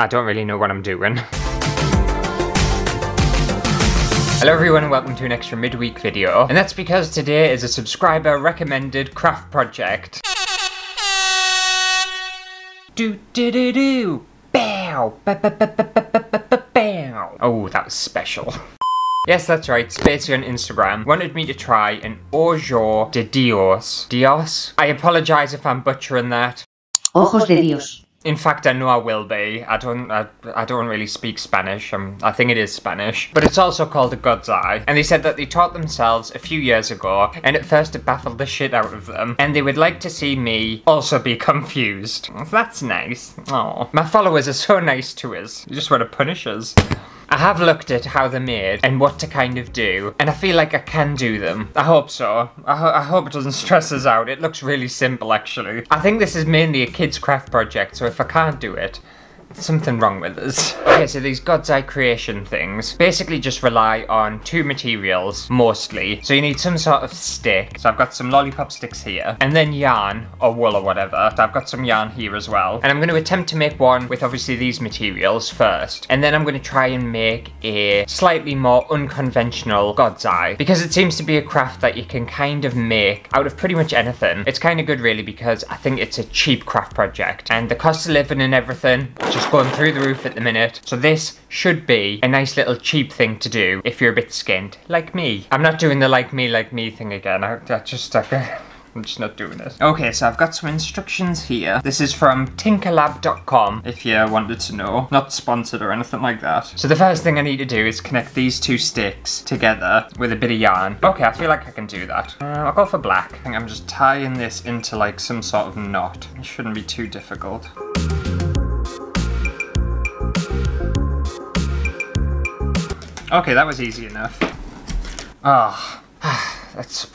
I don't really know what I'm doing. Hello everyone and welcome to an extra midweek video. And that's because today is a subscriber recommended craft project. Do-do-do-do! Bow! Bow! Oh, that was special. Yes, that's right, Spacey on Instagram wanted me to try an Ojo de Dios. Dios? I apologise if I'm butchering that. Ojos de Dios. In fact, I know I will be. I don't really speak Spanish. I think it is Spanish. But it's also called a God's Eye. And they said that they taught themselves a few years ago, and at first it baffled the shit out of them. And they would like to see me also be confused. That's nice. Oh, my followers are so nice to us. You just want to punish us. I have looked at how they're made and what to kind of do, and I feel like I can do them. I hope so. I hope it doesn't stress us out. It looks really simple, actually. I think this is mainly a kid's craft project, so if I can't do it, there's something wrong with us. Okay, so these God's Eye creation things basically just rely on two materials, mostly. So you need some sort of stick. So I've got some lollipop sticks here, and then yarn, or wool or whatever. So I've got some yarn here as well. And I'm going to attempt to make one with obviously these materials first. And then I'm going to try and make a slightly more unconventional God's Eye. Because it seems to be a craft that you can kind of make out of pretty much anything. It's kind of good really because I think it's a cheap craft project. And the cost of living and everything, just going through the roof at the minute. So this should be a nice little cheap thing to do if you're a bit skint, like me. I'm not doing the like me thing again. I'm just not doing it. Okay, so I've got some instructions here. This is from tinkerlab.com, if you wanted to know. Not sponsored or anything like that. So the first thing I need to do is connect these two sticks together with a bit of yarn. Okay, I feel like I can do that. I'll go for black. I think I'm just tying this into like some sort of knot. It shouldn't be too difficult. Okay, that was easy enough. Oh, that's...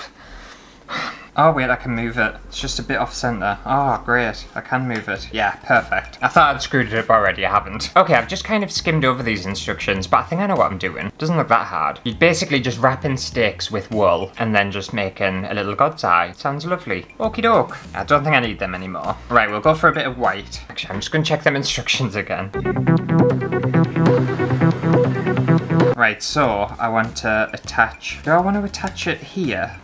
Oh wait, I can move it. It's just a bit off center. Oh, great. I can move it. Yeah, perfect. I thought I'd screwed it up already, I haven't. Okay, I've just kind of skimmed over these instructions, but I think I know what I'm doing. Doesn't look that hard. You're basically just wrapping sticks with wool and then just making a little God's Eye. Sounds lovely. Okie doke. I don't think I need them anymore. Right, we'll go for a bit of white. Actually, I'm just gonna check them instructions again. Right, so I want to attach... Do I want to attach it here?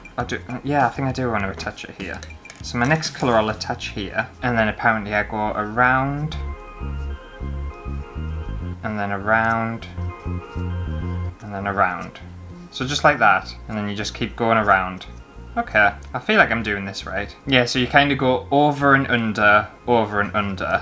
Yeah, I think I do want to attach it here. So my next colour I'll attach here. And then apparently I go around. And then around. And then around. So just like that. And then you just keep going around. Okay, I feel like I'm doing this right. Yeah, so you kind of go over and under,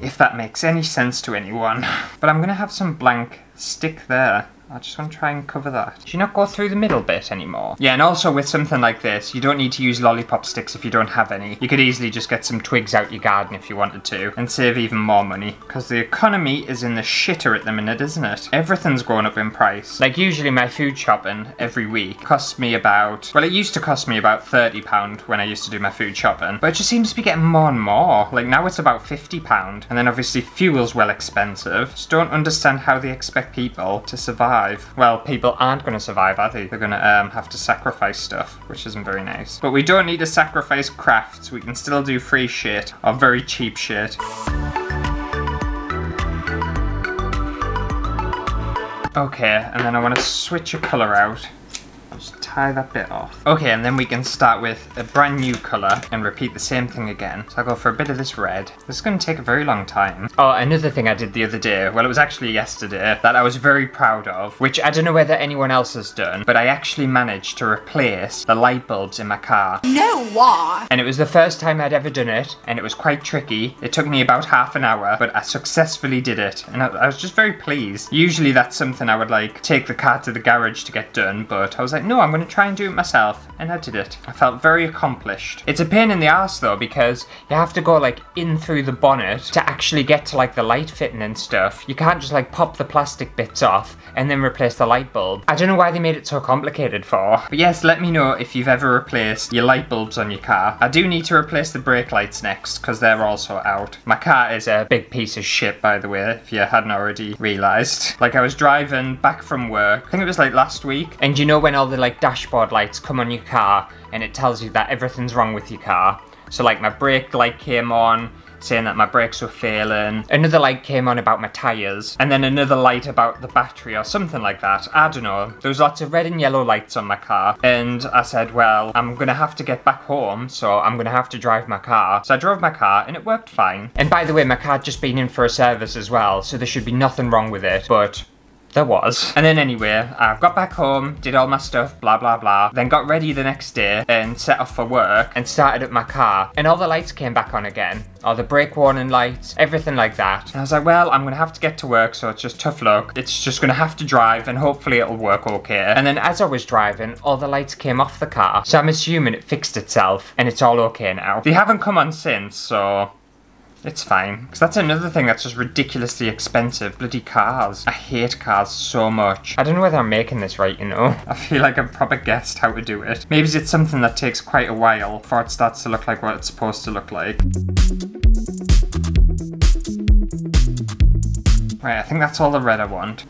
if that makes any sense to anyone. But I'm going to have some blank stick there. I just want to try and cover that. Do you not go through the middle bit anymore? Yeah, and also with something like this, you don't need to use lollipop sticks if you don't have any. You could easily just get some twigs out your garden if you wanted to, and save even more money. Because the economy is in the shitter at the minute, isn't it? Everything's going up in price. Like usually my food shopping every week costs me about, well it used to cost me about £30 when I used to do my food shopping. But it just seems to be getting more and more. Like now it's about £50. And then obviously fuel's well expensive. Just don't understand how they expect people to survive. Well, people aren't going to survive, are they? They're going to have to sacrifice stuff, which isn't very nice. But we don't need to sacrifice crafts. We can still do free shit, or very cheap shit. Okay, and then I want to switch a colour out. Just tie that bit off. Okay, and then we can start with a brand new colour and repeat the same thing again. So I'll go for a bit of this red. This is going to take a very long time. Oh, another thing I did the other day, well it was actually yesterday, that I was very proud of, which I don't know whether anyone else has done, but I actually managed to replace the light bulbs in my car. No, why? And it was the first time I'd ever done it, and it was quite tricky. It took me about half an hour, but I successfully did it, and I was just very pleased. Usually that's something I would like take the car to the garage to get done, but I was like, no, I'm going to try and do it myself, and I did it. I felt very accomplished. It's a pain in the arse though, because you have to go like in through the bonnet to actually get to like the light fitting and stuff. You can't just like pop the plastic bits off and then replace the light bulb. I don't know why they made it so complicated for. But yes, let me know if you've ever replaced your light bulbs on your car. I do need to replace the brake lights next, because they're also out. My car is a big piece of shit, by the way, if you hadn't already realised. Like I was driving back from work, I think it was like last week, and you know when all the like dashboard lights come on your car and it tells you that everything's wrong with your car? So like my brake light came on, saying that my brakes were failing. Another light came on about my tyres, and then another light about the battery or something like that. I don't know. There was lots of red and yellow lights on my car, and I said, well, I'm gonna have to get back home, so I'm gonna have to drive my car. So I drove my car, and it worked fine. And by the way, my car had just been in for a service as well, so there should be nothing wrong with it, but there was. And then anyway, I got back home, did all my stuff, blah blah blah, then got ready the next day and set off for work and started up my car, and all the lights came back on again. All the brake warning lights, everything like that. And I was like, well, I'm gonna have to get to work, so it's just tough luck. It's just gonna have to drive and hopefully it'll work okay. And then as I was driving, all the lights came off the car, so I'm assuming it fixed itself and it's all okay now. They haven't come on since, so it's fine. Because that's another thing that's just ridiculously expensive. Bloody cars. I hate cars so much. I don't know whether I'm making this right, you know. I feel like I've proper guessed how to do it. Maybe it's something that takes quite a while before it starts to look like what it's supposed to look like. Right, I think that's all the red I want.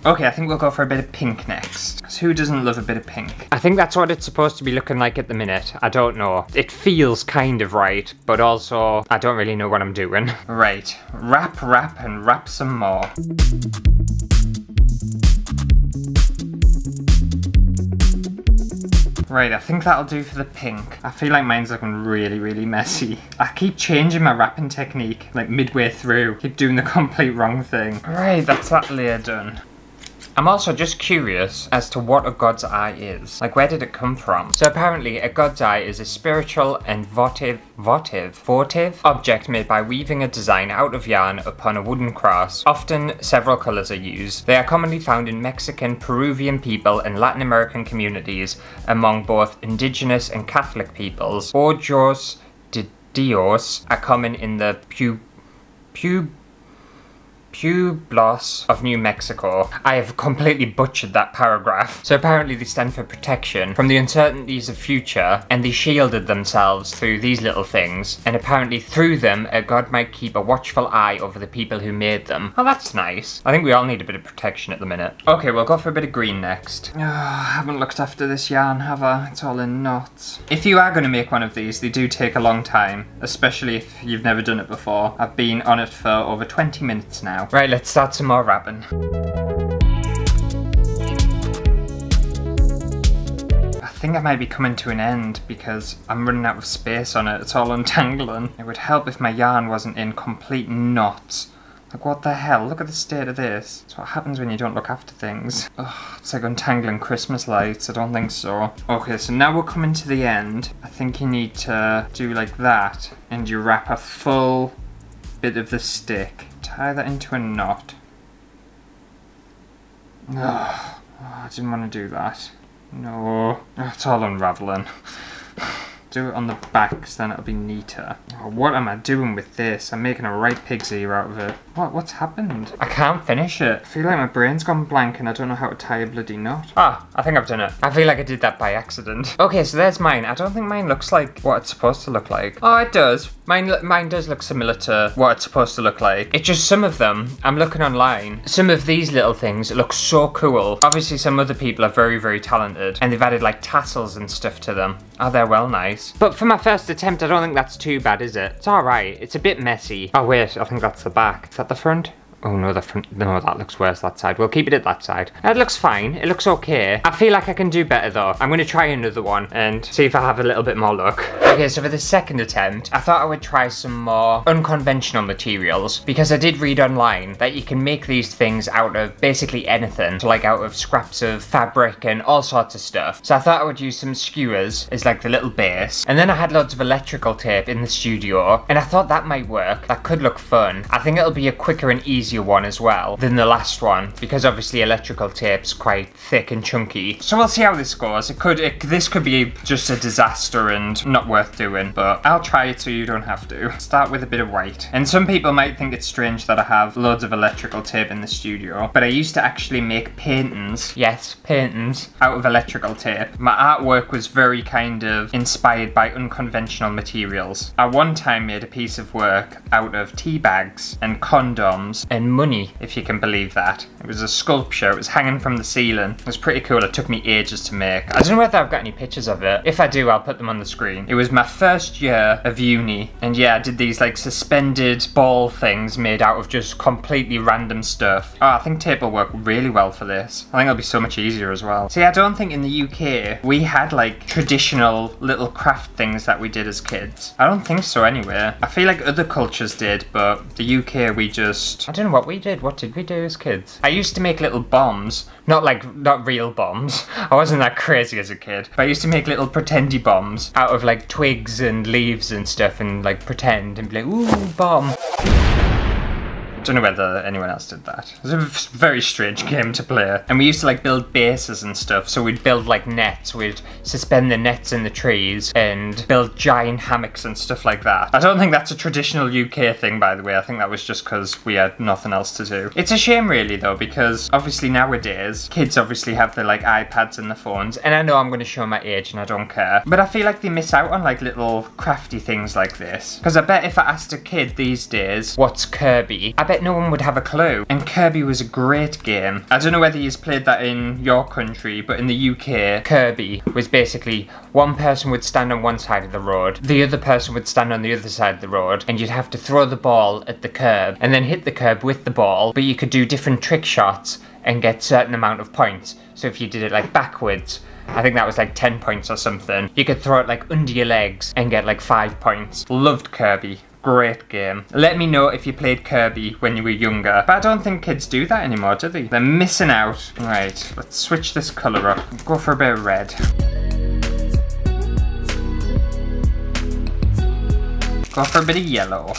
Okay, I think we'll go for a bit of pink next. Because who doesn't love a bit of pink? I think that's what it's supposed to be looking like at the minute. I don't know. It feels kind of right, but also I don't really know what I'm doing. Right, wrap, and wrap some more. Right, I think that'll do for the pink. I feel like mine's looking really, really messy. I keep changing my wrapping technique, like midway through. Keep doing the complete wrong thing. Right, that's that layer done. I'm also just curious as to what a god's eye is. Like, where did it come from? So apparently a god's eye is a spiritual and votive object made by weaving a design out of yarn upon a wooden cross. Often several colours are used. They are commonly found in Mexican, Peruvian people and Latin American communities among both indigenous and Catholic peoples. Ojos de Dios are common in the Pueblos of New Mexico. I have completely butchered that paragraph. So apparently they stand for protection from the uncertainties of future, and they shielded themselves through these little things, and apparently through them a god might keep a watchful eye over the people who made them. Oh, that's nice. I think we all need a bit of protection at the minute. Okay, we'll go for a bit of green next. Oh, I haven't looked after this yarn, have I? It's all in knots. If you are going to make one of these, they do take a long time, especially if you've never done it before. I've been on it for over 20 minutes now. Right, let's start some more wrapping. I think I might be coming to an end because I'm running out of space on it. It's all untangling. It would help if my yarn wasn't in complete knots. Like, what the hell? Look at the state of this. It's what happens when you don't look after things. Ugh, it's like untangling Christmas lights. I don't think so. Okay, so now we're coming to the end. I think you need to do like that, and you wrap a full bit of the stick. Tie that into a knot. Oh, I didn't want to do that. No. Oh, it's all unraveling. Do it on the back, because then it'll be neater. Oh, what am I doing with this? I'm making a right pig's ear out of it. What's happened? I can't finish it. I feel like my brain's gone blank and I don't know how to tie a bloody knot. Ah, I think I've done it. I feel like I did that by accident. Okay, so there's mine. I don't think mine looks like what it's supposed to look like. Oh, it does. Mine does look similar to what it's supposed to look like. It's just some of them, I'm looking online, some of these little things look so cool. Obviously some other people are very, very talented and they've added like tassels and stuff to them. Oh, they're well nice. But for my first attempt, I don't think that's too bad, is it? It's alright. It's a bit messy. Oh wait, I think that's the back. Is that the front? Oh no, the front, no, that looks worse, that side. We'll keep it at that side. It looks fine, it looks okay. I feel like I can do better though. I'm gonna try another one and see if I have a little bit more luck. Okay, so for the second attempt, I thought I would try some more unconventional materials because I did read online that you can make these things out of basically anything. So like out of scraps of fabric and all sorts of stuff. So I thought I would use some skewers as like the little base. And then I had loads of electrical tape in the studio and I thought that might work. That could look fun. I think it'll be a quicker and easier one as well than the last one because obviously electrical tape's quite thick and chunky. So we'll see how this goes. This could be just a disaster and not worth doing, but I'll try it so you don't have to. Start with a bit of white. And some people might think it's strange that I have loads of electrical tape in the studio, but I used to actually make paintings. Yes, paintings out of electrical tape. My artwork was very kind of inspired by unconventional materials. I one time made a piece of work out of tea bags and condoms and and money, if you can believe that. It was a sculpture, it was hanging from the ceiling. It was pretty cool, it took me ages to make. I don't know whether I've got any pictures of it. If I do, I'll put them on the screen. It was my first year of uni, and yeah, I did these like suspended ball things made out of just completely random stuff. Oh, I think tape will work really well for this. I think it'll be so much easier as well. See, I don't think in the UK we had like traditional little craft things that we did as kids. I don't think so anyway. I feel like other cultures did, but the UK we just... I don't know what we did. What did we do as kids? I used to make little bombs. Not real bombs. I wasn't that crazy as a kid. But I used to make little pretendy bombs out of like twigs and leaves and stuff and like pretend and be like, ooh, bomb. I don't know whether anyone else did that. It was a very strange game to play. And we used to like build bases and stuff. So we'd build like nets. We'd suspend the nets in the trees and build giant hammocks and stuff like that. I don't think that's a traditional UK thing, by the way. I think that was just because we had nothing else to do. It's a shame really though, because obviously nowadays kids obviously have their like iPads and the phones. And I know I'm going to show my age and I don't care. But I feel like they miss out on like little crafty things like this. Because I bet if I asked a kid these days, what's Kirby? I bet no one would have a clue. And Kirby was a great game. I don't know whether you've played that in your country, but in the UK, Kirby was basically one person would stand on one side of the road, the other person would stand on the other side of the road, and you'd have to throw the ball at the curb and then hit the curb with the ball, but you could do different trick shots and get certain amount of points. So if you did it like backwards, I think that was like 10 points or something. You could throw it like under your legs and get like 5 points. Loved Kirby. Great game. Let me know if you played Kirby when you were younger. But I don't think kids do that anymore, do they? They're missing out. Right, let's switch this colour up. Go for a bit of red. Go for a bit of yellow.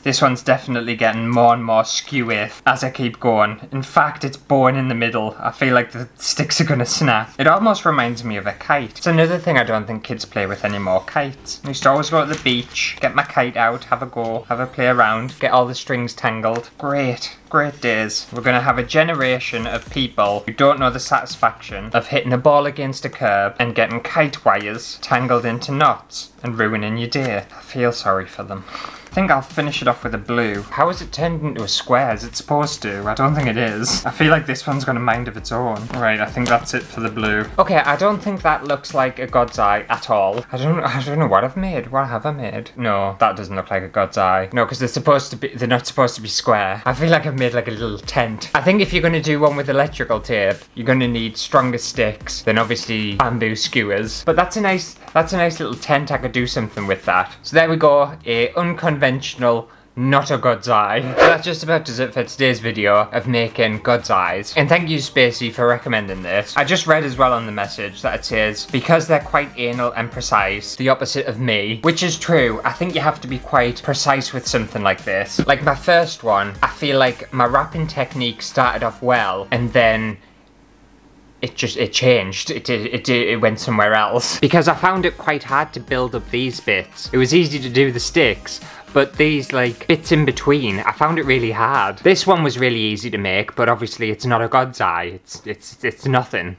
This one's definitely getting more and more skewy as I keep going. In fact, it's born in the middle. I feel like the sticks are gonna snap. It almost reminds me of a kite. It's another thing I don't think kids play with anymore, kites. I used to always go to the beach, get my kite out, have a go, have a play around, get all the strings tangled. Great. Great days. We're going to have a generation of people who don't know the satisfaction of hitting a ball against a curb and getting kite wires tangled into knots and ruining your day. I feel sorry for them. I think I'll finish it off with a blue. How is it turned into a square? Is it supposed to? I don't think it is. I feel like this one's got a mind of its own. Right, I think that's it for the blue. Okay, I don't think that looks like a god's eye at all. I don't know what I've made. What have I made? No, that doesn't look like a god's eye. No, because they're not supposed to be square. I feel like I've made like a little tent. I think if you're going to do one with electrical tape, you're going to need stronger sticks than obviously bamboo skewers. But that's a nice little tent. I could do something with that. So there we go, a unconventional, not a god's eye. So that's just about does it for today's video of making god's eyes. And thank you Spacey for recommending this. I just read as well on the message that it says, because they're quite anal and precise, the opposite of me, which is true. I think you have to be quite precise with something like this. Like my first one, I feel like my wrapping technique started off well and then it changed. It went somewhere else. Because I found it quite hard to build up these bits. It was easy to do the sticks, but these like bits in between, I found it really hard. This one was really easy to make, but obviously it's not a god's eye. It's nothing.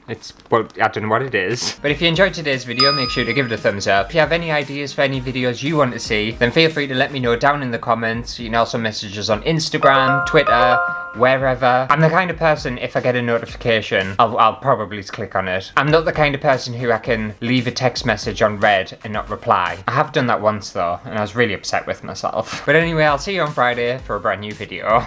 Well, I don't know what it is. But if you enjoyed today's video, make sure to give it a thumbs up. If you have any ideas for any videos you want to see, then feel free to let me know down in the comments. You can also message us on Instagram, Twitter, wherever. I'm the kind of person, if I get a notification, I'll probably click on it. I'm not the kind of person who I can leave a text message on red and not reply. I have done that once though, and I was really upset with myself. But anyway, I'll see you on Friday for a brand new video.